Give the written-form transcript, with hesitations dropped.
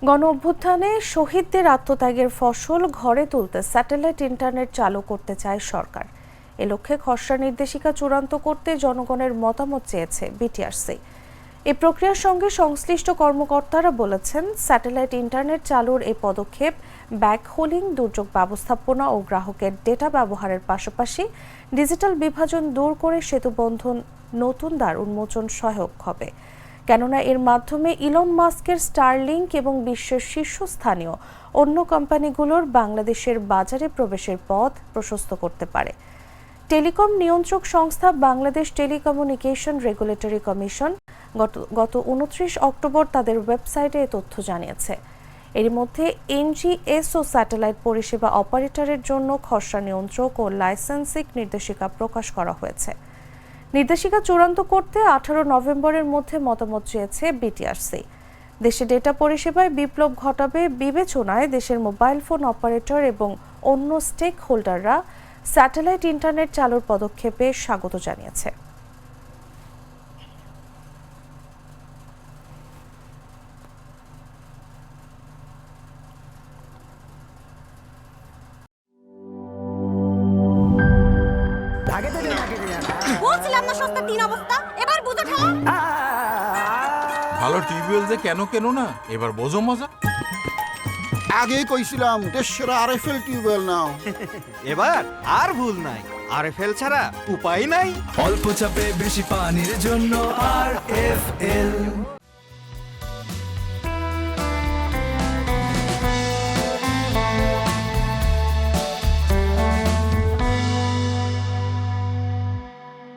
গণ অভ্যুত্থানে শহীদদের আত্মত্যাগের ফসল ঘরে তুলতে স্যাটেলাইট ইন্টারনেট চালু করতে চায় সরকার। এ লক্ষ্যে খসড়া নির্দেশিকা চূড়ান্ত করতে জনগণের মতামত চেয়েছে বিটিআরসি। এই প্রক্রিয়ার সঙ্গে সংশ্লিষ্ট কর্মকর্তারা বলেছেন, স্যাটেলাইট ইন্টারনেট চালুর এই পদক্ষেপ ব্যাকহোলিং, দুর্যোগ ব্যবস্থাপনা ও গ্রাহকের ডেটা ব্যবহারের পাশাপাশি ডিজিটাল বিভাজন দূর করে সেতুবন্ধন নতুন দ্বার উন্মোচন সহায়ক হবে। কেননা এর মাধ্যমে ইলন মাস্কের স্টারলিংক এবং বিশ্বের শীর্ষস্থানীয় অন্য কোম্পানিগুলোর বাংলাদেশের বাজারে প্রবেশের পথ প্রশস্ত করতে পারে। টেলিকম নিয়ন্ত্রক সংস্থা বাংলাদেশ টেলিকমিউনিকেশন রেগুলেটরি কমিশন গত 29 অক্টোবর তাদের ওয়েবসাইটে এ তথ্য জানিয়েছে। এর মধ্যে এনজিএস ও স্যাটেলাইট পরিষেবা অপারেটরের জন্য খসড়া নিয়ন্ত্রক ও লাইসেন্সিং নির্দেশিকা প্রকাশ করা হয়েছে। নির্দেশিকা চূড়ান্ত করতে 18 নভেম্বরের মধ্যে মতামত চেয়েছে বিটিআরসি। দেশে ডেটা পরিষেবায় বিপ্লব ঘটাবে বিবেচনায় দেশের মোবাইল ফোন অপারেটর এবং অন্য স্টেক হোল্ডাররা স্যাটেলাইট ইন্টারনেট চালুর পদক্ষেপে স্বাগত জানিয়েছে। বলছিলাম না সস্তা তিন অবস্থা, এবার বুঝো ঠেলা। ভালো টিউবওয়েল যে কেন না, এবার বোঝো মজা। আগেই কইছিলাম দেশের আরএফএল টিউবওয়েল নাও। এবার আর ভুল নাই, আরএফএল ছাড়া উপায় নাই। অল্প চাপে বেশি পানির জন্য আরএফএল।